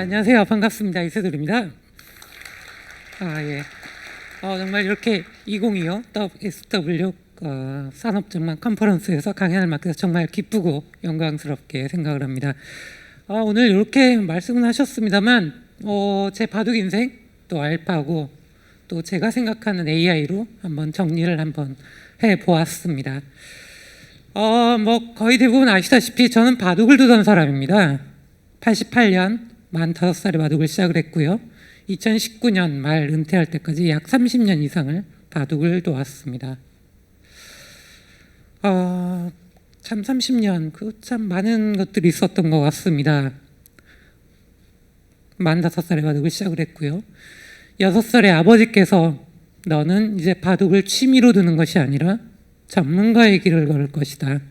안녕하세요. 반갑습니다. 이세돌입니다. 예. 정말 이렇게 2025 SW 산업정말 컨퍼런스에서 강연을 맡게 돼서 정말 기쁘고 영광스럽게 생각을 합니다. 오늘 이렇게 말씀은 하셨습니다만 제 바둑 인생 또 알파고 또 제가 생각하는 AI로 한번 정리를 한번 해보았습니다. 거의 대부분 아시다시피 저는 바둑을 두던 사람입니다. 88년 만 5살에 바둑을 시작을 했고요. 2019년 말 은퇴할 때까지 약 30년 이상을 바둑을 두었습니다. 참 30년 참 많은 것들이 있었던 것 같습니다. 만 5살에 바둑을 시작을 했고요. 6살에 아버지께서 너는 이제 바둑을 취미로 두는 것이 아니라 전문가의 길을 걸을 것이다.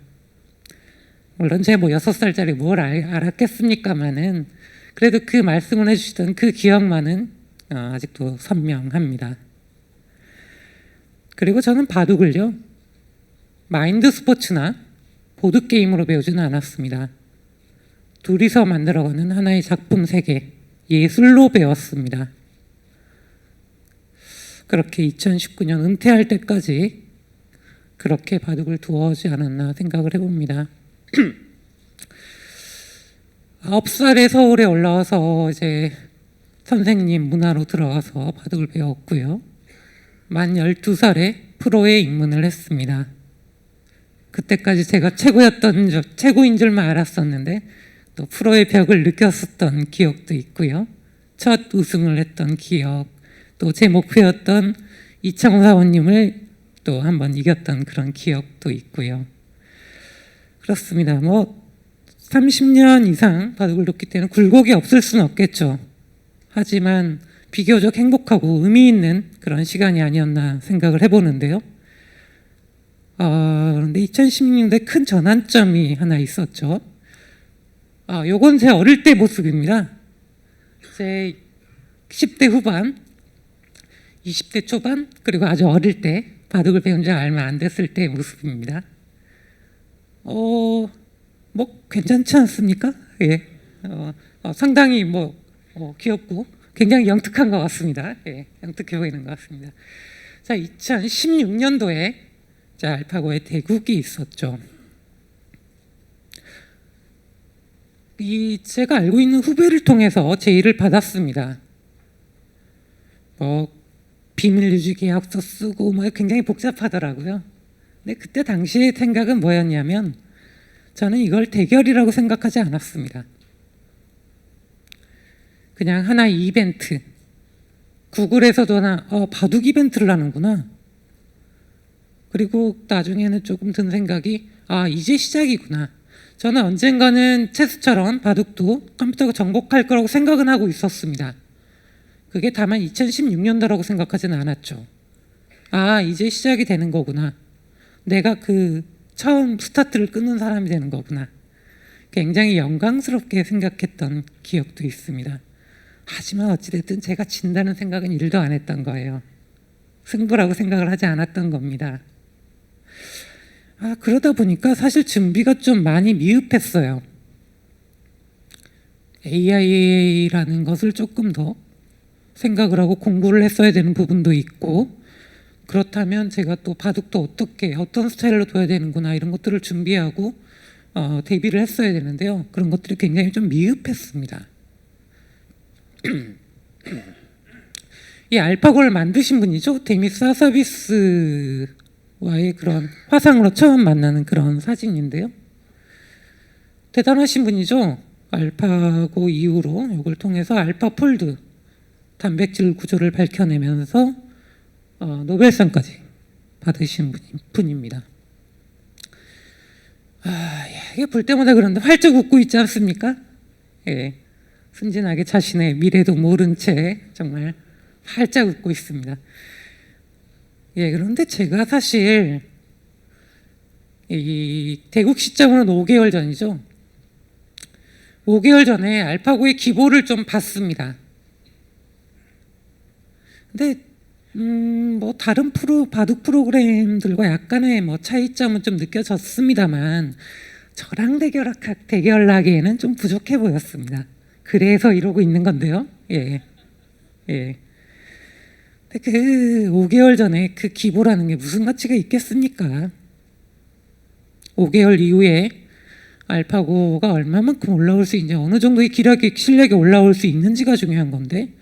물론 제가 6살짜리 뭘 알았겠습니까마는 그래도 그 말씀을 해주시던 그 기억만은 아직도 선명합니다. 그리고 저는 바둑을요 마인드 스포츠나 보드게임으로 배우지는 않았습니다. 둘이서 만들어가는 하나의 작품 세계, 예술로 배웠습니다. 그렇게 2019년 은퇴할 때까지 그렇게 바둑을 두어오지 않았나 생각을 해봅니다. 9살에 서울에 올라와서 이제 선생님 문화로 들어가서 바둑을 배웠고요. 만 12살에 프로에 입문을 했습니다. 그때까지 제가 최고인 줄만 알았었는데 또 프로의 벽을 느꼈었던 기억도 있고요. 첫 우승을 했던 기억, 또 제 목표였던 이창호 사원님을 또 한번 이겼던 그런 기억도 있고요. 그렇습니다. 30년 이상 바둑을 뒀기 때문에 굴곡이 없을 수는 없겠죠. 하지만 비교적 행복하고 의미 있는 그런 시간이 아니었나 생각을 해보는데요. 그런데 2016년도에 큰 전환점이 하나 있었죠. 요건 제 어릴 때 모습입니다. 제 10대 후반, 20대 초반, 그리고 아주 어릴 때 바둑을 배운 지 얼마 안 됐을 때의 모습입니다. 괜찮지 않습니까? 예. 상당히 귀엽고 굉장히 영특한 것 같습니다. 예. 영특해 보이는 것 같습니다. 자, 2016년도에 알파고의 대국이 있었죠. 제가 알고 있는 후배를 통해서 제의를 받았습니다. 비밀 유지 계약서 쓰고 굉장히 복잡하더라고요. 근데 그때 당시의 생각은 뭐였냐면 저는 이걸 대결이라고 생각하지 않았습니다. 그냥 하나의 이벤트. 구글에서도 바둑 이벤트를 하는구나. 그리고 나중에는 조금 든 생각이 이제 시작이구나. 저는 언젠가는 체스처럼 바둑도 컴퓨터가 정복할 거라고 생각은 하고 있었습니다. 그게 다만 2016년도라고 생각하지는 않았죠. 이제 시작이 되는 거구나. 내가 처음 스타트를 끊는 사람이 되는 거구나. 굉장히 영광스럽게 생각했던 기억도 있습니다. 하지만 어찌됐든 제가 진다는 생각은 1도 안 했던 거예요. 승부라고 생각을 하지 않았던 겁니다. 그러다 보니까 사실 준비가 좀 많이 미흡했어요. AI라는 것을 조금 더 생각을 하고 공부를 했어야 되는 부분도 있고, 그렇다면 제가 또 바둑도 어떤 스타일로 둬야 되는구나 이런 것들을 준비하고 대비를 했어야 되는데요. 그런 것들이 굉장히 좀 미흡했습니다. 이 알파고를 만드신 분이죠. 데미스 하사비스와의 그런 화상으로 처음 만나는 그런 사진인데요. 대단하신 분이죠. 알파고 이후로 이걸 통해서 알파폴드 단백질 구조를 밝혀내면서 노벨상까지 받으신 분입니다. 이게 볼 때마다 그런데 활짝 웃고 있지 않습니까? 예, 순진하게 자신의 미래도 모른 채 정말 활짝 웃고 있습니다. 예, 그런데 제가 사실 이 대국 시점으로는 5개월 전이죠. 5개월 전에 알파고의 기보를 좀 봤습니다. 근데 다른 바둑 프로그램들과 약간의 차이점은 좀 느껴졌습니다만 저랑 대결하기에는 좀 부족해 보였습니다. 그래서 이러고 있는 건데요. 예. 예. 근데 그 5개월 전에 그 기보라는 게 무슨 가치가 있겠습니까? 5개월 이후에 알파고가 얼마만큼 올라올 수 있냐, 어느 정도의 실력이 올라올 수 있는지가 중요한 건데,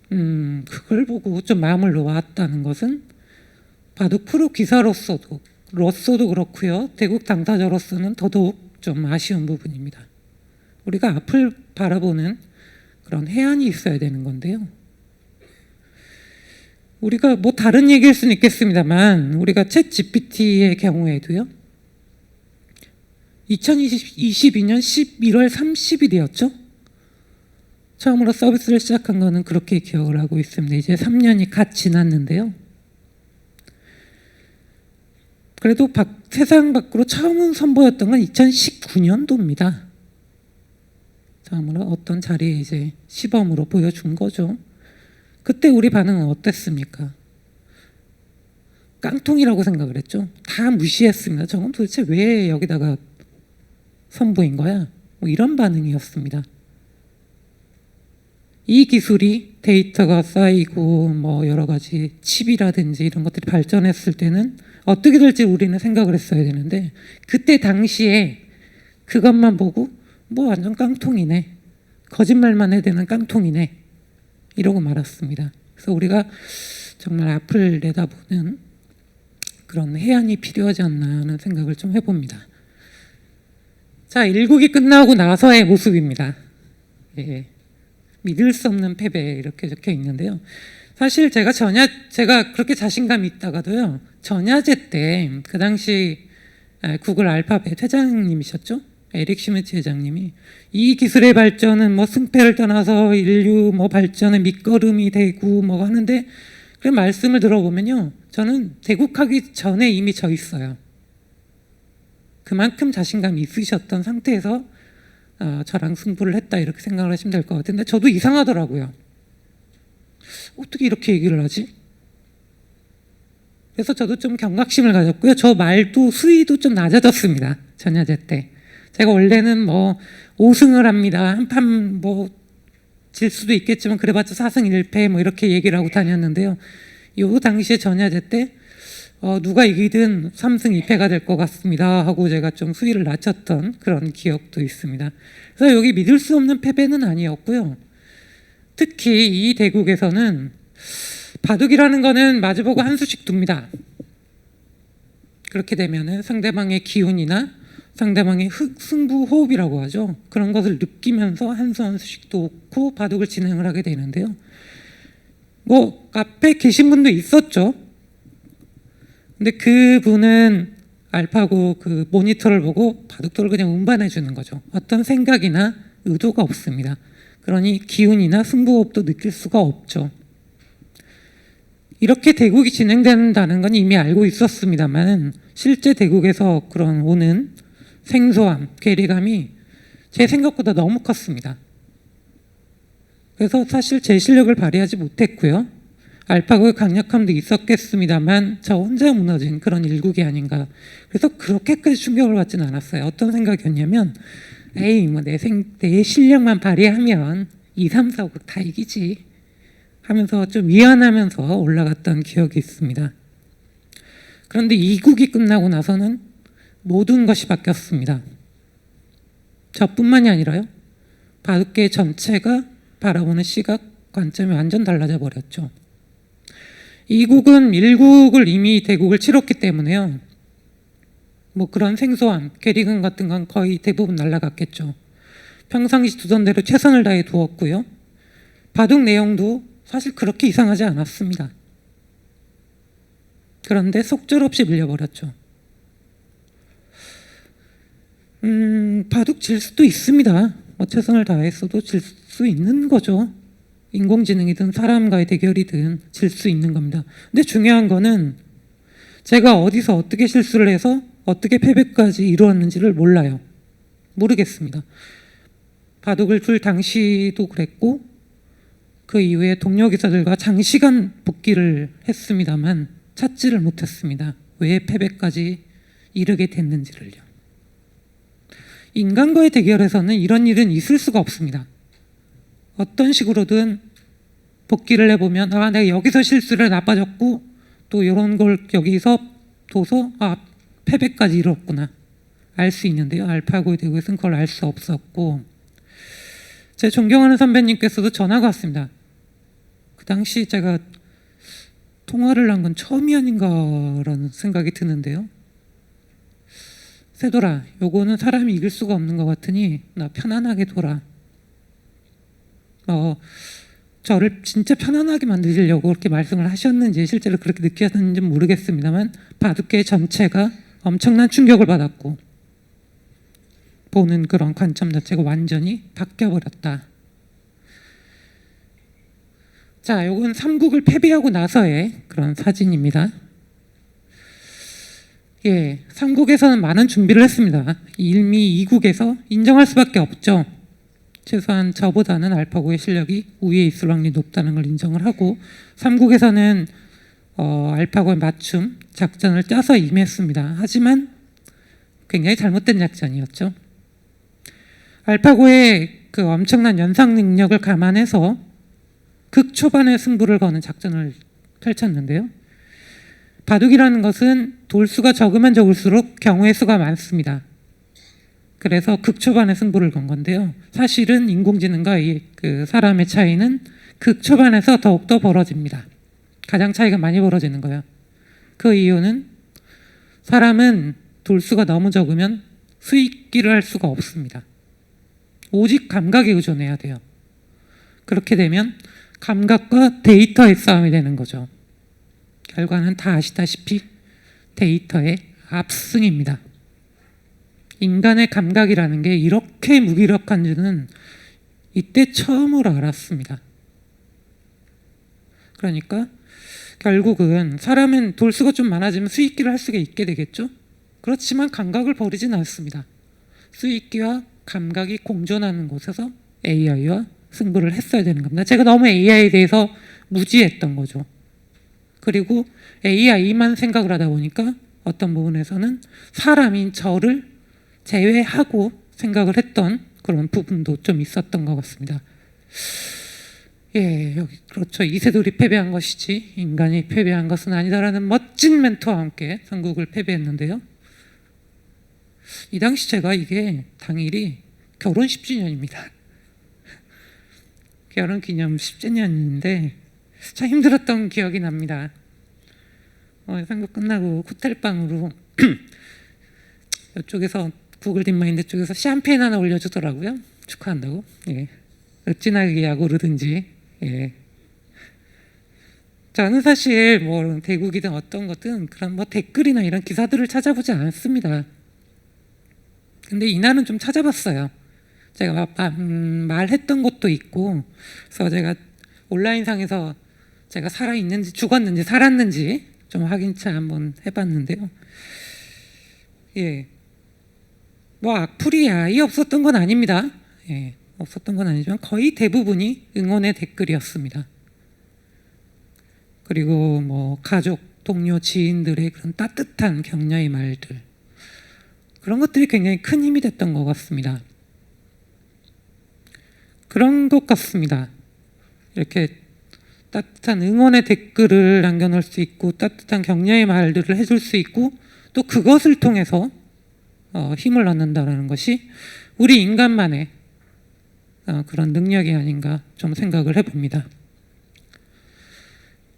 그걸 보고 좀 마음을 놓았다는 것은 바둑 프로 기사로서도 그렇고요, 대국 당사자로서는 더더욱 좀 아쉬운 부분입니다. 우리가 앞을 바라보는 그런 해안이 있어야 되는 건데요. 우리가 뭐 다른 얘기일 수는 있겠습니다만, 우리가 챗 GPT의 경우에도요, 2022년 11월 30일이었죠? 처음으로 서비스를 시작한 거는 그렇게 기억을 하고 있습니다. 이제 3년이 갓 지났는데요. 그래도 세상 밖으로 처음 선보였던 건 2019년도입니다. 처음으로 어떤 자리에 이제 시범으로 보여준 거죠. 그때 우리 반응은 어땠습니까? 깡통이라고 생각을 했죠. 다 무시했습니다. 저건 도대체 왜 여기다가 선보인 거야? 뭐 이런 반응이었습니다. 이 기술이 데이터가 쌓이고 뭐 여러 가지 칩이라든지 이런 것들이 발전했을 때는 어떻게 될지 우리는 생각을 했어야 되는데, 그때 당시에 그것만 보고 뭐 완전 깡통이네, 거짓말만 해야 되는 깡통이네, 이러고 말았습니다. 그래서 우리가 정말 앞을 내다보는 그런 해안이 필요하지 않나 하는 생각을 좀 해봅니다. 자, 1국이 끝나고 나서의 모습입니다. 예, 믿을 수 없는 패배, 이렇게 적혀 있는데요. 사실 제가 그렇게 자신감이 있다가도요, 전야제 때 그 당시 구글 알파벳 회장님이셨죠? 에릭 슈미츠 회장님이 이 기술의 발전은 뭐 승패를 떠나서 인류 뭐 발전의 밑거름이 되고 뭐 하는데, 그 말씀을 들어보면요, 저는 대국하기 전에 이미 져 있어요. 그만큼 자신감이 있으셨던 상태에서 저랑 승부를 했다, 이렇게 생각을 하시면 될 것 같은데, 저도 이상하더라고요. 어떻게 이렇게 얘기를 하지? 그래서 저도 좀 경각심을 가졌고요. 저 말도 수위도 좀 낮아졌습니다. 전야제 때. 제가 원래는 뭐 5승을 합니다, 한 판 뭐 질 수도 있겠지만 그래봤자 4승 1패 뭐 이렇게 얘기를 하고 다녔는데요. 요 당시에 전야제 때 누가 이기든 3승 2패가 될 것 같습니다 하고 제가 좀 수위를 낮췄던 그런 기억도 있습니다. 그래서 여기 믿을 수 없는 패배는 아니었고요. 특히 이 대국에서는 바둑이라는 거는 마주보고 한 수씩 둡니다. 그렇게 되면은 상대방의 기운이나 상대방의 승부 호흡이라고 하죠. 그런 것을 느끼면서 한 수 한 수씩 놓고 바둑을 진행을 하게 되는데요. 뭐 앞에 계신 분도 있었죠. 근데 그분은 알파고 그 모니터를 보고 바둑돌을 그냥 운반해 주는 거죠. 어떤 생각이나 의도가 없습니다. 그러니 기운이나 승부호흡도 느낄 수가 없죠. 이렇게 대국이 진행된다는 건 이미 알고 있었습니다만, 실제 대국에서 그런 오는 생소함, 괴리감이 제 생각보다 너무 컸습니다. 그래서 사실 제 실력을 발휘하지 못했고요. 알파고의 강력함도 있었겠습니다만 저 혼자 무너진 그런 일국이 아닌가. 그래서 그렇게까지 충격을 받지는 않았어요. 어떤 생각이었냐면, 에이 뭐 내 실력만 발휘하면 2, 3, 4, 5 다 이기지 하면서 좀 위안하면서 올라갔던 기억이 있습니다. 그런데 2국이 끝나고 나서는 모든 것이 바뀌었습니다. 저뿐만이 아니라요, 바둑계 전체가 바라보는 시각, 관점이 완전 달라져 버렸죠. 2국은 1국을 이미 대국을 치렀기 때문에요, 뭐 그런 생소함, 괴리감 같은 건 거의 대부분 날아갔겠죠. 평상시 두던 대로 최선을 다해 두었고요. 바둑 내용도 사실 그렇게 이상하지 않았습니다. 그런데 속절없이 밀려버렸죠. 바둑 질 수도 있습니다. 뭐 최선을 다했어도 질 수 있는 거죠. 인공지능이든 사람과의 대결이든 질 수 있는 겁니다. 근데 중요한 거는 제가 어디서 어떻게 실수를 해서 어떻게 패배까지 이루었는지를 몰라요. 모르겠습니다. 바둑을 둘 당시도 그랬고 그 이후에 동료 기사들과 장시간 복기를 했습니다만 찾지를 못했습니다. 왜 패배까지 이르게 됐는지를요. 인간과의 대결에서는 이런 일은 있을 수가 없습니다. 어떤 식으로든 복귀를 해보면 내가 여기서 실수를 나빠졌고 또 이런 걸 여기서 둬서 패배까지 이뤘구나 알 수 있는데요. 알파고에 대해서는 그걸 알 수 없었고, 제 존경하는 선배님께서도 전화가 왔습니다. 그 당시 제가 통화를 한 건 처음이 아닌가라는 생각이 드는데요. 세돌아, 요거는 사람이 이길 수가 없는 것 같으니 나 편안하게 둬라. 저를 진짜 편안하게 만드시려고 그렇게 말씀을 하셨는지 실제로 그렇게 느끼셨는지 모르겠습니다만 바둑계 전체가 엄청난 충격을 받았고 보는 그런 관점 자체가 완전히 바뀌어버렸다. 자, 요건 삼국을 패배하고 나서의 그런 사진입니다. 예, 삼국에서는 많은 준비를 했습니다. 일미 이국에서 인정할 수밖에 없죠. 최소한 저보다는 알파고의 실력이 우위에 있을 확률이 높다는 걸 인정을 하고, 삼국에서는 알파고의 맞춤 작전을 짜서 임했습니다. 하지만 굉장히 잘못된 작전이었죠. 알파고의 그 엄청난 연상 능력을 감안해서 극초반에 승부를 거는 작전을 펼쳤는데요. 바둑이라는 것은 돌수가 적으면 적을수록 경우의 수가 많습니다. 그래서 극초반에 승부를 건 건데요. 사실은 인공지능과 그 사람의 차이는 극초반에서 더욱더 벌어집니다. 가장 차이가 많이 벌어지는 거예요. 그 이유는 사람은 돌수가 너무 적으면 수익기를 할 수가 없습니다. 오직 감각에 의존해야 돼요. 그렇게 되면 감각과 데이터의 싸움이 되는 거죠. 결과는 다 아시다시피 데이터의 압승입니다. 인간의 감각이라는 게 이렇게 무기력한 줄은 이때 처음으로 알았습니다. 그러니까 결국은 사람은 돌수가 좀 많아지면 수익기를 할 수가 있게 되겠죠. 그렇지만 감각을 버리진 않습니다. 수익기와 감각이 공존하는 곳에서 AI와 승부를 했어야 되는 겁니다. 제가 너무 AI에 대해서 무지했던 거죠. 그리고 AI만 생각을 하다 보니까 어떤 부분에서는 사람인 저를 제외하고 생각을 했던 그런 부분도 좀 있었던 것 같습니다. 예, 여기 그렇죠. 이세돌이 패배한 것이지 인간이 패배한 것은 아니다라는 멋진 멘트와 함께 삼국을 패배했는데요. 이 당시 제가 이게 당일이 결혼 10주년입니다. 결혼 기념 10주년인데 참 힘들었던 기억이 납니다. 삼국 끝나고 호텔방으로 이쪽에서 구글 딥마인드 쪽에서 샴페인 하나 올려주더라고요. 축하한다고. 예. 어찌나 야구르든지. 예. 저는 사실 뭐 대국이든 어떤 것든 그런 뭐 댓글이나 이런 기사들을 찾아보지 않습니다. 근데 이날은 좀 찾아봤어요. 제가 말했던 것도 있고, 그래서 제가 온라인상에서 제가 살아있는지 죽었는지 살았는지 좀 확인차 한번 해봤는데요. 예, 뭐 악플이 아예 없었던 건 아닙니다. 예, 없었던 건 아니지만 거의 대부분이 응원의 댓글이었습니다. 그리고 뭐 가족, 동료, 지인들의 그런 따뜻한 격려의 말들, 그런 것들이 굉장히 큰 힘이 됐던 것 같습니다. 그런 것 같습니다. 이렇게 따뜻한 응원의 댓글을 남겨놓을 수 있고 따뜻한 격려의 말들을 해줄 수 있고 또 그것을 통해서 힘을 얻는다는 것이 우리 인간만의 그런 능력이 아닌가 좀 생각을 해봅니다.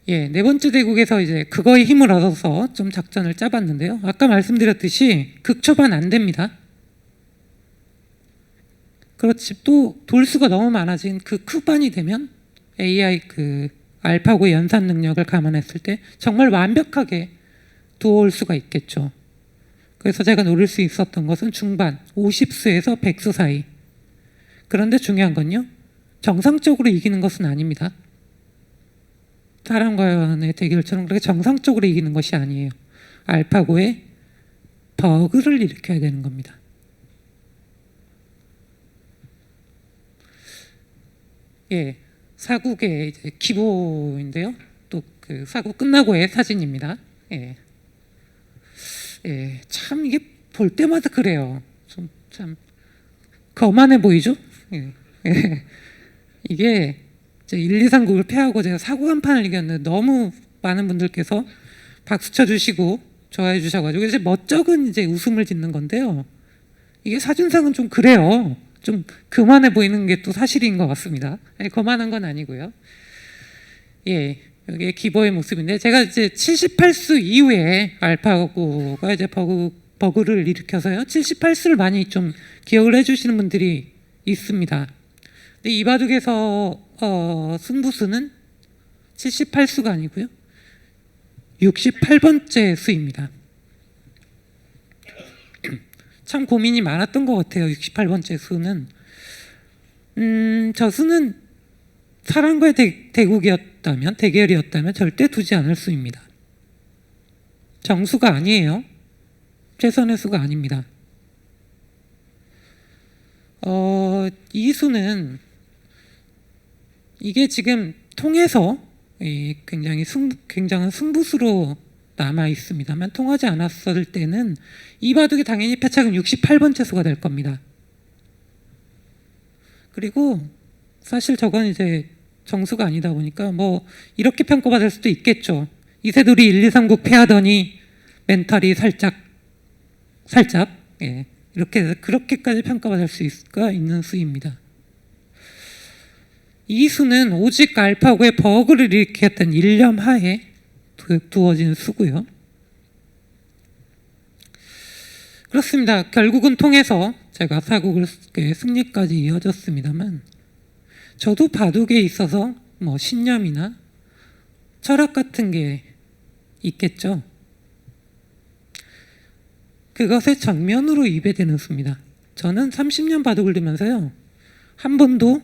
예, 네 번째 대국에서 이제 그거에 힘을 얻어서 좀 작전을 짜봤는데요. 아까 말씀드렸듯이 극초반 안 됩니다. 그렇지, 또 돌수가 너무 많아진 그 후반이 되면 AI 그 알파고의 연산 능력을 감안했을 때 정말 완벽하게 두어올 수가 있겠죠. 그래서 제가 노릴 수 있었던 것은 중반 50수에서 100수 사이. 그런데 중요한 건요, 정상적으로 이기는 것은 아닙니다. 사람과의 대결처럼 그렇게 정상적으로 이기는 것이 아니에요. 알파고의 버그를 일으켜야 되는 겁니다. 예, 사국의 이제 기보인데요. 또 그 사국 끝나고의 사진입니다. 예, 예, 참 이게 볼 때마다 그래요. 참 거만해 보이죠? 예. 예. 이게 1, 2, 3 국을 패하고 제가 사고 한 판을 이겼는데 너무 많은 분들께서 박수 쳐주시고 좋아해 주셔가지고 이제 멋쩍은 이제 웃음을 짓는 건데요. 이게 사준상은 좀 그래요. 좀 그만해 보이는 게 또 사실인 것 같습니다. 아니, 거만한 건 아니고요. 예, 여기 기버의 모습인데 제가 이제 78수 이후에 알파고가 이제 버그를 일으켜서요. 78수를 많이 좀 기억을 해주시는 분들이 있습니다. 근데 이 바둑에서 승부수는 78수가 아니고요. 68번째 수입니다. 참 고민이 많았던 것 같아요. 68번째 수는 저 수는 사람과의 대결이었다면 절대 두지 않을 수입니다. 정수가 아니에요. 최선의 수가 아닙니다. 이 수는 이게 지금 통해서 굉장한 승부수로 남아 있습니다만 통하지 않았을 때는 이 바둑이 당연히 패착은 68번째 수가 될 겁니다. 그리고 사실 저건 이제 정수가 아니다 보니까 뭐 이렇게 평가받을 수도 있겠죠. 이세돌이 1, 2, 3국 패하더니 멘탈이 살짝 예, 그렇게까지 평가받을 수가 있는 수입니다. 이 수는 오직 알파고의 버그를 일으켰던 일념 하에 두어진 수고요. 그렇습니다. 결국은 통해서 제가 사국을 승리까지 이어졌습니다만 저도 바둑에 있어서 뭐 신념이나 철학 같은 게 있겠죠. 그것의 정면으로 입에되는 수입니다. 저는 30년 바둑을 두면서요. 한 번도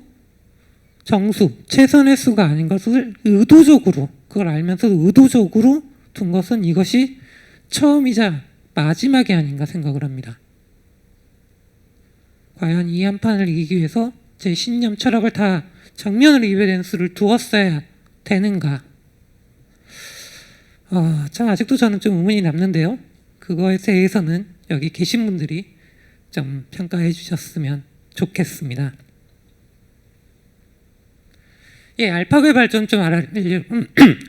정수, 최선의 수가 아닌 것을 의도적으로 그걸 알면서도 의도적으로 둔 것은 이것이 처음이자 마지막이 아닌가 생각을 합니다. 과연 이 한 판을 이기기 위해서 제 신념, 철학을 다 정면으로 입에댄 수를 두었어야 되는가? 참 아직도 저는 좀 의문이 남는데요. 그거에 대해서는 여기 계신 분들이 좀 평가해 주셨으면 좋겠습니다. 예, 알파고의 발전 좀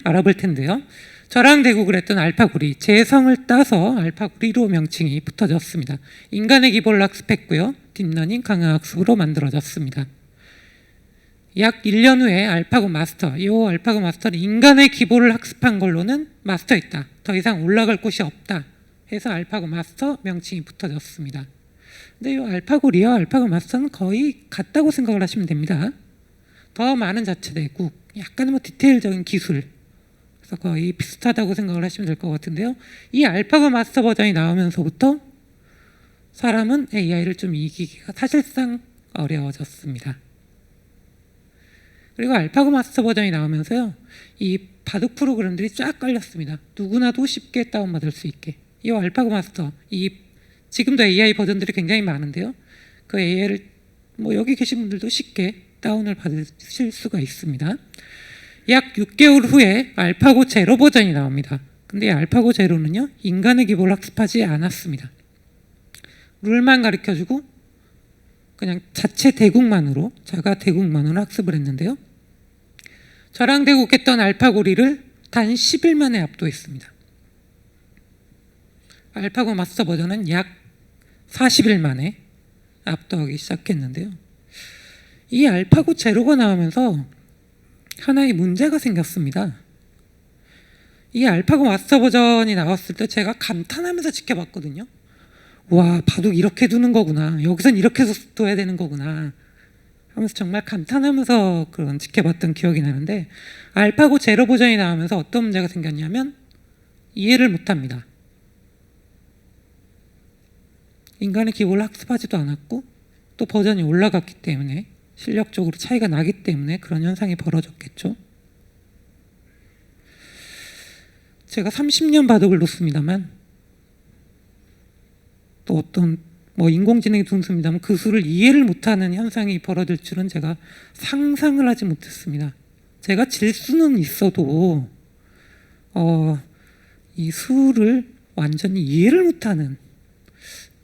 알아볼 텐데요. 저랑 대국을 했던 알파고리, 제 성을 따서 알파고리로 명칭이 붙어졌습니다. 인간의 기본을 학습했고요. 딥러닝 강화학습으로 만들어졌습니다. 약 1년 후에 알파고 마스터, 이 알파고 마스터는 인간의 기본을 학습한 걸로는 마스터했다. 더 이상 올라갈 곳이 없다. 해서 알파고 마스터 명칭이 붙어졌습니다. 근데 이 알파고리와 알파고 마스터는 거의 같다고 생각을 하시면 됩니다. 더 많은 자체 내국, 약간 뭐 디테일적인 기술, 그래서 거의 비슷하다고 생각을 하시면 될 것 같은데요. 이 알파고 마스터 버전이 나오면서부터 사람은 AI를 좀 이기기가 사실상 어려워졌습니다. 그리고 알파고 마스터 버전이 나오면서요, 이 바둑 프로그램들이 쫙 깔렸습니다. 누구나도 쉽게 다운받을 수 있게. 이 알파고 마스터, 지금도 AI 버전들이 굉장히 많은데요. 그 AI를 뭐 여기 계신 분들도 쉽게 다운을 받으실 수가 있습니다. 약 6개월 후에 알파고 제로 버전이 나옵니다. 근데 이 알파고 제로는요, 인간의 기본을 학습하지 않았습니다. 룰만 가르쳐주고 그냥 자체 대국만으로, 자가 대국만으로 학습을 했는데요. 저랑 대국했던 알파고리를 단 10일 만에 압도했습니다. 알파고 마스터 버전은 약 40일 만에 압도하기 시작했는데요. 이 알파고 제로가 나오면서 하나의 문제가 생겼습니다. 이 알파고 마스터 버전이 나왔을 때 제가 감탄하면서 지켜봤거든요. 와, 바둑 이렇게 두는 거구나. 여기선 이렇게 둬야 되는 거구나. 하면서 정말 감탄하면서 그런 지켜봤던 기억이 나는데, 알파고 제로 버전이 나오면서 어떤 문제가 생겼냐면 이해를 못합니다. 인간의 기본을 학습하지도 않았고 또 버전이 올라갔기 때문에 실력적으로 차이가 나기 때문에 그런 현상이 벌어졌겠죠. 제가 30년 바둑을 놓습니다만 또 어떤 인공지능이 둔습니다만 그 수를 이해를 못하는 현상이 벌어질 줄은 제가 상상을 하지 못했습니다. 제가 질 수는 있어도 이 수를 완전히 이해를 못하는,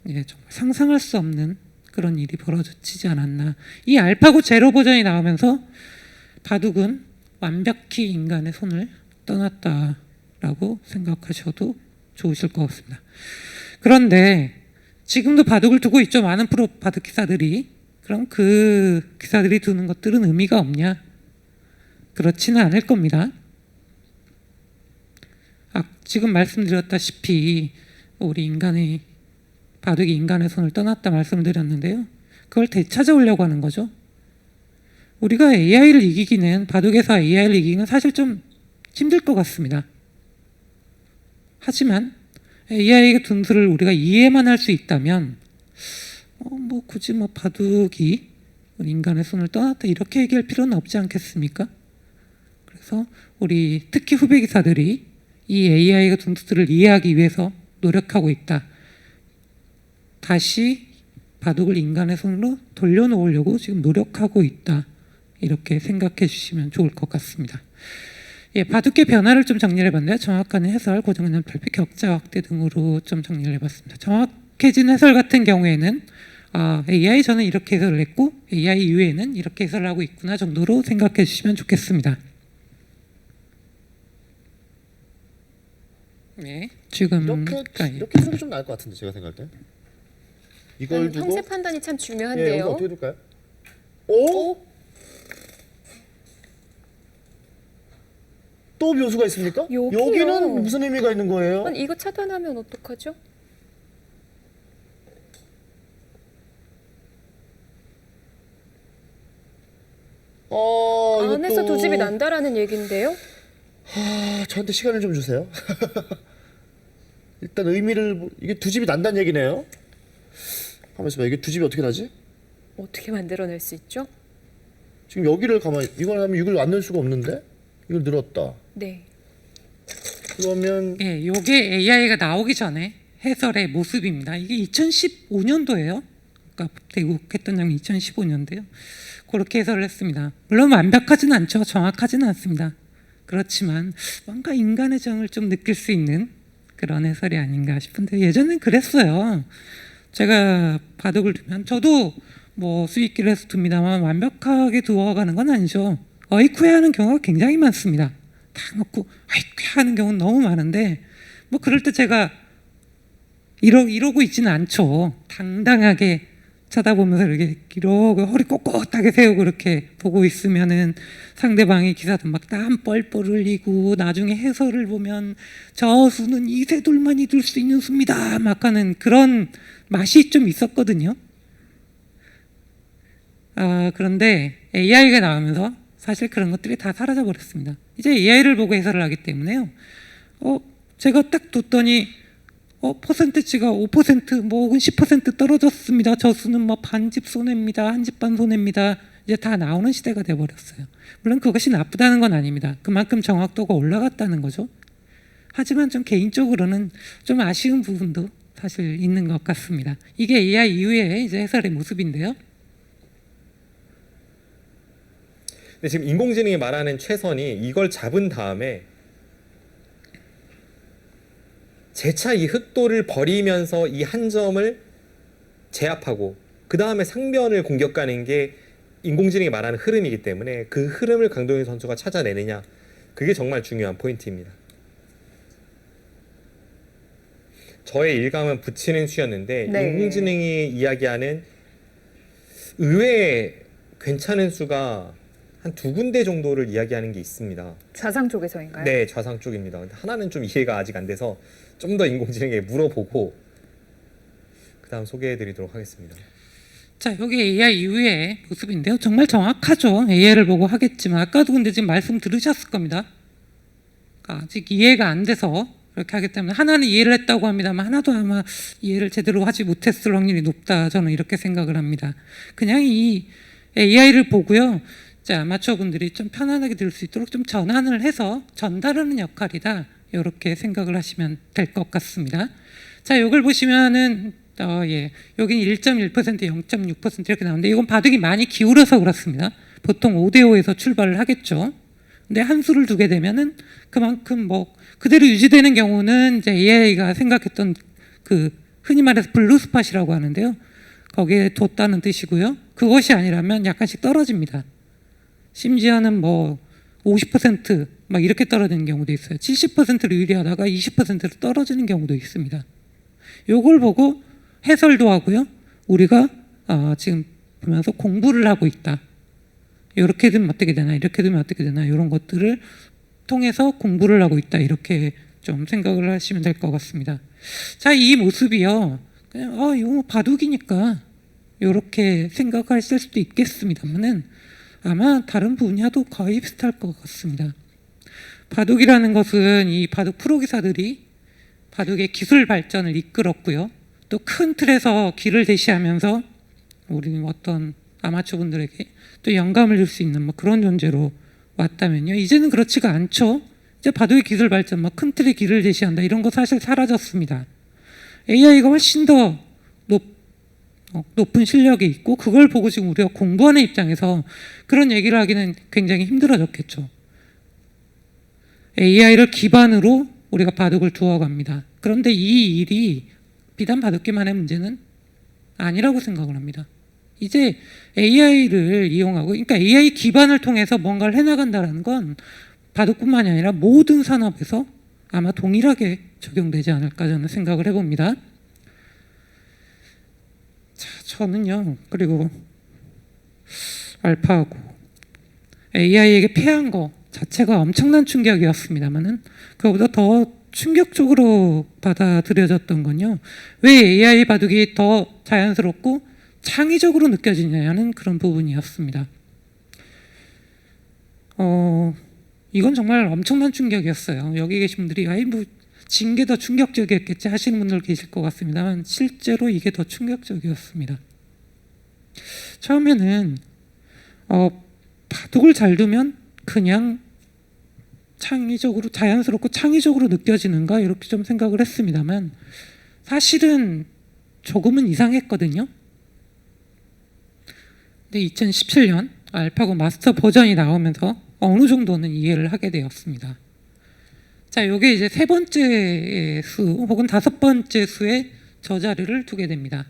정말 상상할 수 없는 그런 일이 벌어지지 않았나. 이 알파고 제로 버전이 나오면서 바둑은 완벽히 인간의 손을 떠났다라고 생각하셔도 좋으실 것 같습니다. 그런데 지금도 바둑을 두고 있죠. 많은 프로 바둑 기사들이. 그럼 그 기사들이 두는 것들은 의미가 없냐? 그렇지는 않을 겁니다. 지금 말씀드렸다시피 우리 인간의 바둑이 인간의 손을 떠났다 말씀드렸는데요. 그걸 되찾아오려고 하는 거죠. 우리가 AI를 이기기는, 바둑에서 AI를 이기기는 사실 좀 힘들 것 같습니다. 하지만 AI의 분수를 우리가 이해만 할 수 있다면 굳이 바둑이 인간의 손을 떠났다 이렇게 얘기할 필요는 없지 않겠습니까? 그래서 우리 특히 후배 기사들이 이 AI의 분수를 이해하기 위해서 노력하고 있다. 다시 바둑을 인간의 손으로 돌려놓으려고 지금 노력하고 있다. 이렇게 생각해 주시면 좋을 것 같습니다. 바둑계 변화를 좀 정리를 해봤는데요. 정확한 해설, 고정관념 발표, 격자 확대 등으로 좀 정리를 해봤습니다. 정확해진 해설 같은 경우에는 AI 저는 이렇게 해설을 했고 AI 이후에는 이렇게 해설을 하고 있구나 정도로 생각해 주시면 좋겠습니다. 네, 지금 이렇게 쓰는 게 좀 나을 것 같은데 제가 생각할 때. 이걸 두고 형세 판단이 참 예, 중요한데요. 이거 어떻게 둘까요? 오? 또 묘수가 있습니까? 여기요. 여기는 무슨 의미가 있는 거예요? 아니, 이거 차단하면 어떡하죠? 안에서 이것도... 두 집이 난다라는 얘긴데요. 저한테 시간을 좀 주세요. 일단 의미를 이게 두 집이 난다는 얘기네요. 가만 있어봐. 이게 두 집이 어떻게 나지? 어떻게 만들어낼 수 있죠? 지금 여기를 가만히 이걸 하면 이걸 안 넣을 수가 없는데 이걸 늘었다. 네. 그러면 요게 AI가 나오기 전에 해설의 모습입니다. 이게 2015년도예요. 아까 대국했던 장면 2015년도요. 그렇게 해설을 했습니다. 물론 완벽하지는 않죠. 정확하지는 않습니다. 그렇지만 뭔가 인간의 정을 좀 느낄 수 있는 그런 해설이 아닌가 싶은데 예전엔 그랬어요. 제가 바둑을 두면 저도 수익기를 해서 둡니다만 완벽하게 두어가는 건 아니죠. 어이쿠야 하는 경우가 굉장히 많습니다. 다 놓고 어이쿠야 하는 경우는 너무 많은데 그럴 때 제가 이러고 있지는 않죠. 당당하게 쳐다보면서 이러고 허리 꼿꼿하게 세우고 이렇게 보고 있으면은 상대방의 기사도 막 땀 뻘뻘 흘리고 나중에 해설을 보면 저 수는 이세돌만이 둘 수 있는 수입니다. 막 하는 그런 맛이 좀 있었거든요. 그런데 AI가 나오면서 사실 그런 것들이 다 사라져 버렸습니다. 이제 AI를 보고 해설을 하기 때문에요. 제가 딱 뒀더니 퍼센트치가 5% 혹은 10% 떨어졌습니다. 저 수는 반집 손해입니다. 한 집 반 손해입니다. 이제 다 나오는 시대가 돼버렸어요. 물론 그것이 나쁘다는 건 아닙니다. 그만큼 정확도가 올라갔다는 거죠. 하지만 좀 개인적으로는 좀 아쉬운 부분도 사실 있는 것 같습니다. 이게 AI 이후에 이제 해설의 모습인데요. 근데 지금 인공지능이 말하는 최선이 이걸 잡은 다음에 재차 이 흑도를 버리면서 이 한 점을 제압하고 그 다음에 상변을 공격 가는 게 인공지능이 말하는 흐름이기 때문에 그 흐름을 강동윤 선수가 찾아내느냐 그게 정말 중요한 포인트입니다. 저의 일감은 붙이는 수였는데 네. 인공지능이 이야기하는 의외의 괜찮은 수가 한 두 군데 정도를 이야기하는 게 있습니다. 좌상 쪽에서인가요? 네, 좌상 쪽입니다. 근데 하나는 좀 이해가 아직 안 돼서 좀 더 인공지능에 물어보고 그 다음 소개해드리도록 하겠습니다. 자, 여기 AI 이후의 모습인데요. 정말 정확하죠. AI를 보고 하겠지만 아까도 근데 지금 말씀 들으셨을 겁니다. 아직 이해가 안 돼서 그렇게 하기 때문에 하나는 이해를 했다고 합니다만 하나도 아마 이해를 제대로 하지 못했을 확률이 높다. 저는 이렇게 생각을 합니다. 그냥 이 AI를 보고요. 자, 아마추어분들이 좀 편안하게 들을 수 있도록 좀 전환을 해서 전달하는 역할이다. 이렇게 생각을 하시면 될 것 같습니다. 자, 이걸 보시면은 여기는 1.1%, 0.6% 이렇게 나오는데 이건 바둑이 많이 기울어서 그렇습니다. 보통 5대5에서 출발을 하겠죠. 근데 한 수를 두게 되면은 그만큼 그대로 유지되는 경우는 이제 AI가 생각했던 그 흔히 말해서 블루 스팟이라고 하는데요. 거기에 뒀다는 뜻이고요. 그것이 아니라면 약간씩 떨어집니다. 심지어는 뭐 50%막 이렇게 떨어지는 경우도 있어요. 70%를 유리하다가 20%로 떨어지는 경우도 있습니다. 요걸 보고 해설도 하고요. 우리가 지금 보면서 공부를 하고 있다. 이렇게 되면 어떻게 되나, 이렇게 되면 어떻게 되나, 이런 것들을 통해서 공부를 하고 있다. 이렇게 좀 생각을 하시면 될 것 같습니다. 자, 이 모습이요. 그냥 이거 바둑이니까 이렇게 생각하실 수도 있겠습니다만은 아마 다른 분야도 거의 비슷할 것 같습니다. 바둑이라는 것은 이 바둑 프로기사들이 바둑의 기술 발전을 이끌었고요. 또 큰 틀에서 길을 제시하면서 우리 어떤 아마추어 분들에게 또 영감을 줄 수 있는 뭐 그런 존재로 왔다면요. 이제는 그렇지가 않죠. 이제 바둑의 기술 발전, 뭐 큰 틀의 길을 제시한다 이런 거 사실 사라졌습니다. AI가 훨씬 더 높은 실력이 있고 그걸 보고 지금 우리가 공부하는 입장에서 그런 얘기를 하기는 굉장히 힘들어졌겠죠. AI를 기반으로 우리가 바둑을 두어갑니다. 그런데 이 일이 비단 바둑기만의 문제는 아니라고 생각을 합니다. 이제 AI를 이용하고, 그러니까 AI 기반을 통해서 뭔가를 해나간다는 건 바둑뿐만이 아니라 모든 산업에서 아마 동일하게 적용되지 않을까 저는 생각을 해봅니다. 자, 저는요, 그리고 알파고 AI에게 패한 거 자체가 엄청난 충격이었습니다만은 그거보다 더 충격적으로 받아들여졌던 건요, 왜 AI 바둑이 더 자연스럽고 창의적으로 느껴지냐는 그런 부분이었습니다. 이건 정말 엄청난 충격이었어요. 여기 계신 분들이 진 게 더 충격적이었겠지 하시는 분들 계실 것 같습니다만 실제로 이게 더 충격적이었습니다. 처음에는 바둑을 잘 두면 그냥 창의적으로 자연스럽고 창의적으로 느껴지는가 이렇게 좀 생각을 했습니다만 사실은 조금은 이상했거든요. 근데 2017년 알파고 마스터 버전이 나오면서 어느 정도는 이해를 하게 되었습니다. 자, 요게 이제 세 번째 수 혹은 다섯 번째 수의 저자리를 두게 됩니다.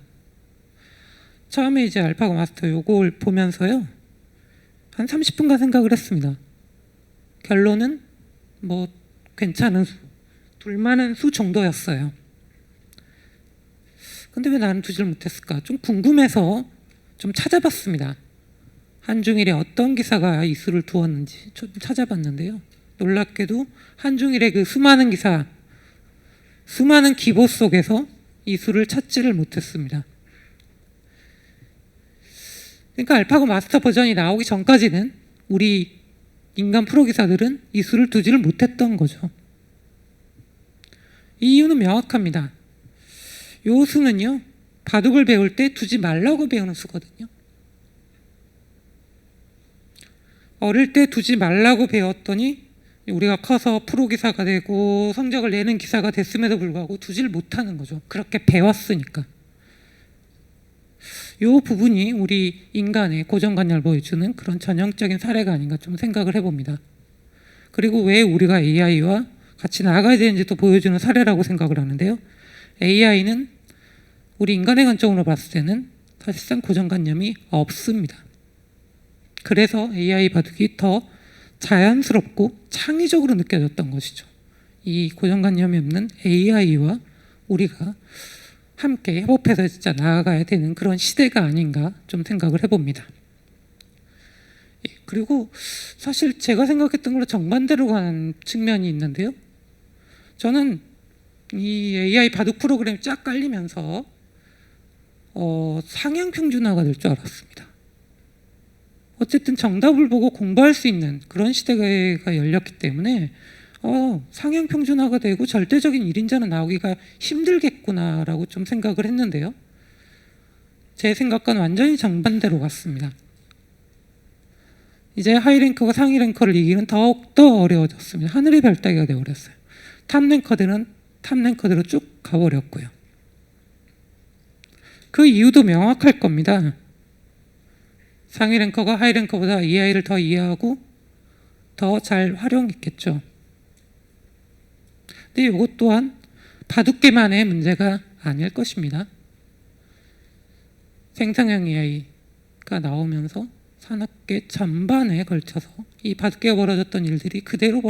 처음에 이제 알파고 마스터 요걸 보면서요, 한 30분간 생각을 했습니다. 결론은 뭐 괜찮은 수, 둘만한 수 정도였어요. 근데 왜 나는 두질 못했을까? 좀 궁금해서 좀 찾아봤습니다. 한중일에 어떤 기사가 이 수를 두었는지 좀 찾아봤는데요. 놀랍게도 한중일의 그 수많은 기사, 수많은 기보 속에서 이 수를 찾지를 못했습니다. 그러니까 알파고 마스터 버전이 나오기 전까지는 우리 인간 프로기사들은 이 수를 두지를 못했던 거죠. 이 이유는 명확합니다. 이 수는요, 바둑을 배울 때 두지 말라고 배우는 수거든요. 어릴 때 두지 말라고 배웠더니 우리가 커서 프로기사가 되고 성적을 내는 기사가 됐음에도 불구하고 두질 못하는 거죠. 그렇게 배웠으니까. 이 부분이 우리 인간의 고정관념을 보여주는 그런 전형적인 사례가 아닌가 좀 생각을 해봅니다. 그리고 왜 우리가 AI와 같이 나아가야 되는지도 보여주는 사례라고 생각을 하는데요. AI는 우리 인간의 관점으로 봤을 때는 사실상 고정관념이 없습니다. 그래서 AI 바둑이 더 자연스럽고 창의적으로 느껴졌던 것이죠. 이 고정관념이 없는 AI와 우리가 함께 협업해서 진짜 나아가야 되는 그런 시대가 아닌가 좀 생각을 해봅니다. 그리고 사실 제가 생각했던 거랑 정반대로 가는 측면이 있는데요. 저는 이 AI 바둑 프로그램이 쫙 깔리면서 상향 평준화가 될 줄 알았습니다. 어쨌든 정답을 보고 공부할 수 있는 그런 시대가 열렸기 때문에 상향 평준화가 되고 절대적인 1인자는 나오기가 힘들겠구나라고 좀 생각을 했는데요. 제 생각과는 완전히 정반대로 갔습니다. 이제 하이 랭커가 상위 랭커를 이기는 더욱더 어려워졌습니다. 하늘의 별 따기가 되어버렸어요. 탑 랭커들은 탑 랭커대로 쭉 가버렸고요. 그 이유도 명확할 겁니다. 상위 랭커가 하이 랭커보다 AI를 더 이해하고 더 잘 활용했겠죠. 근데 이것 또한 바둑계만의 문제가 아닐 것입니다. 생성형 AI가 나오면서 산업계 전반에 걸쳐서 이 바둑계에 벌어졌던 일들이 그대로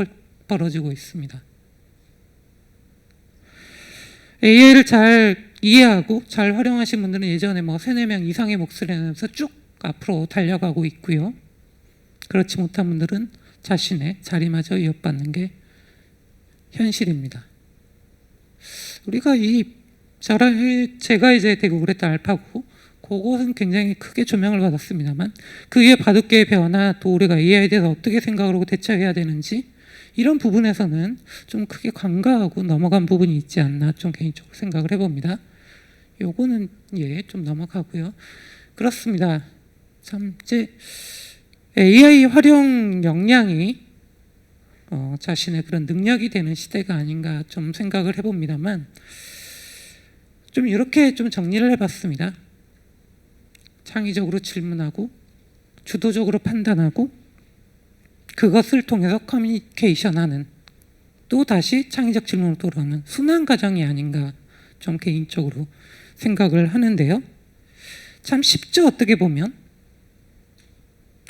벌어지고 있습니다. AI를 잘 이해하고 잘 활용하신 분들은 예전에 뭐 3, 4명 이상의 목소리를 내면서 쭉 앞으로 달려가고 있고요. 그렇지 못한 분들은 자신의 자리마저 위협받는 게 현실입니다. 우리가 제가 이제 대국을 했던 알파고 그것은 굉장히 크게 조명을 받았습니다만 그 위에 바둑계의 변화 또 우리가 AI에 대해서 어떻게 생각을 하고 대처해야 되는지 이런 부분에서는 좀 크게 간과하고 넘어간 부분이 있지 않나 좀 개인적으로 생각을 해봅니다. 요거는 좀 넘어가고요. 그렇습니다. 참 이제 AI 활용 역량이 자신의 그런 능력이 되는 시대가 아닌가 좀 생각을 해봅니다만 좀 이렇게 좀 정리를 해봤습니다. 창의적으로 질문하고 주도적으로 판단하고 그것을 통해서 커뮤니케이션하는 또 다시 창의적 질문으로 돌아오는 순환 과정이 아닌가 좀 개인적으로 생각을 하는데요. 참 쉽죠 어떻게 보면.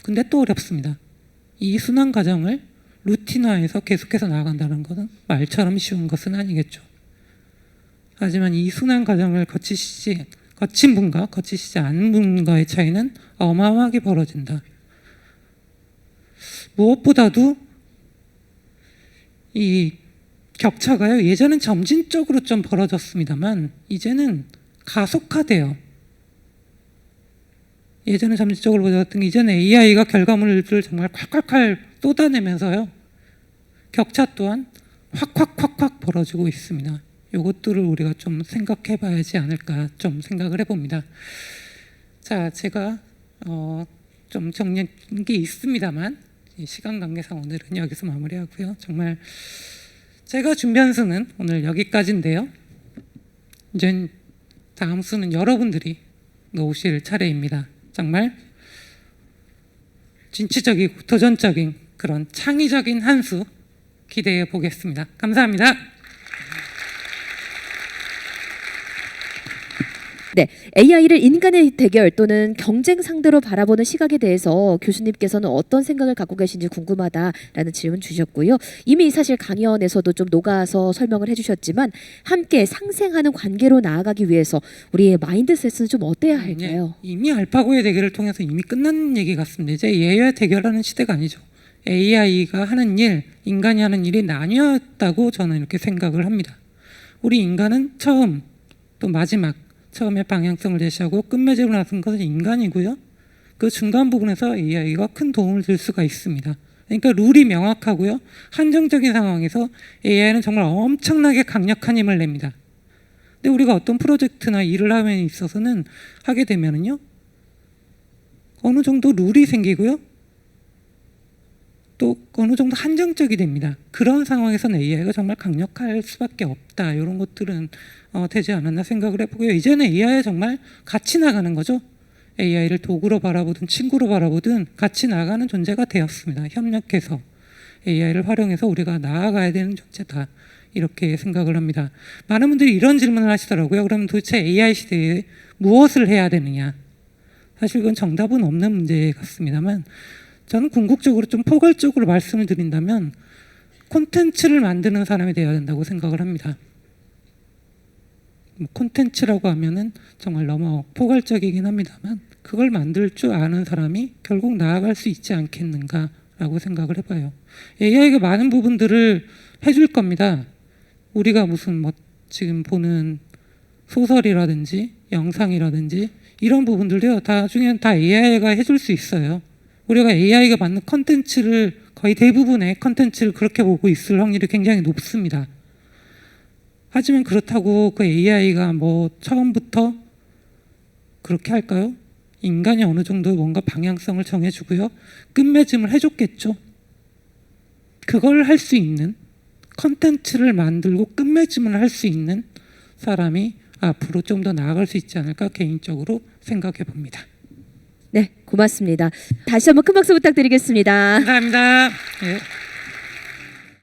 근데 또 어렵습니다. 이 순환 과정을 루틴화해서 계속해서 나아간다는 것은 말처럼 쉬운 것은 아니겠죠. 하지만 이 순환 과정을 거친 분과 거치시지 않은 분과의 차이는 어마어마하게 벌어진다. 무엇보다도 이 격차가요. 예전엔 점진적으로 좀 벌어졌습니다만 이제는 가속화돼요. 예전에 점진적으로 벌어졌던 게 이제는 AI가 결과물을 정말 콸콸콸 쏟아내면서요. 격차 또한 확 벌어지고 있습니다. 이것들을 우리가 좀 생각해 봐야지 않을까 좀 생각을 해봅니다. 자, 제가 좀 정리한 게 있습니다만 시간 관계상 오늘은 여기서 마무리하고요. 정말 제가 준비한 수는 오늘 여기까지인데요. 이제 다음 수는 여러분들이 놓으실 차례입니다. 정말 진취적이고 도전적인 그런 창의적인 한 수 기대해 보겠습니다. 감사합니다. 네, AI를 인간의 대결 또는 경쟁 상대로 바라보는 시각에 대해서 교수님께서는 어떤 생각을 갖고 계신지 궁금하다라는 질문 주셨고요. 이미 사실 강연에서도 좀 녹아서 설명을 해주셨지만 함께 상생하는 관계로 나아가기 위해서 우리의 마인드셋은 좀 어때야 할까요? 이미 알파고의 대결을 통해서 이미 끝난 얘기 같습니다. 이제 AI와 대결하는 시대가 아니죠. AI가 하는 일, 인간이 하는 일이 나뉘었다고 저는 이렇게 생각을 합니다. 우리 인간은 처음 또 마지막 처음에 방향성을 제시하고 끝맺음을 나선 것은 인간이고요. 그 중간 부분에서 AI가 큰 도움을 줄 수가 있습니다. 그러니까 룰이 명확하고요. 한정적인 상황에서 AI는 정말 엄청나게 강력한 힘을 냅니다. 근데 우리가 어떤 프로젝트나 일을 함에 있어서는 하게 되면은요. 어느 정도 룰이 생기고요. 또 어느 정도 한정적이 됩니다. 그런 상황에서는 AI가 정말 강력할 수밖에 없다. 이런 것들은 되지 않았나 생각을 해보고요. 이제는 AI에 정말 같이 나가는 거죠. AI를 도구로 바라보든 친구로 바라보든 같이 나가는 존재가 되었습니다. 협력해서 AI를 활용해서 우리가 나아가야 되는 존재다. 이렇게 생각을 합니다. 많은 분들이 이런 질문을 하시더라고요. 그러면 도대체 AI 시대에 무엇을 해야 되느냐. 사실 그건 정답은 없는 문제 같습니다만 저는 궁극적으로 좀 포괄적으로 말씀을 드린다면 콘텐츠를 만드는 사람이 되어야 된다고 생각을 합니다. 콘텐츠라고 하면은 정말 너무 포괄적이긴 합니다만 그걸 만들 줄 아는 사람이 결국 나아갈 수 있지 않겠는가라고 생각을 해봐요. AI가 많은 부분들을 해줄 겁니다. 우리가 무슨 지금 보는 소설이라든지 영상이라든지 이런 부분들도요. 나중에는 다 AI가 해줄 수 있어요. 우리가 AI가 만든 컨텐츠를 거의 대부분의 컨텐츠를 그렇게 보고 있을 확률이 굉장히 높습니다. 하지만 그렇다고 그 AI가 처음부터 그렇게 할까요? 인간이 어느 정도 뭔가 방향성을 정해주고요. 끝맺음을 해줬겠죠. 그걸 할 수 있는 컨텐츠를 만들고 끝맺음을 할 수 있는 사람이 앞으로 좀 더 나아갈 수 있지 않을까 개인적으로 생각해 봅니다. 네, 고맙습니다. 다시 한번 큰 박수 부탁드리겠습니다. 감사합니다. 네.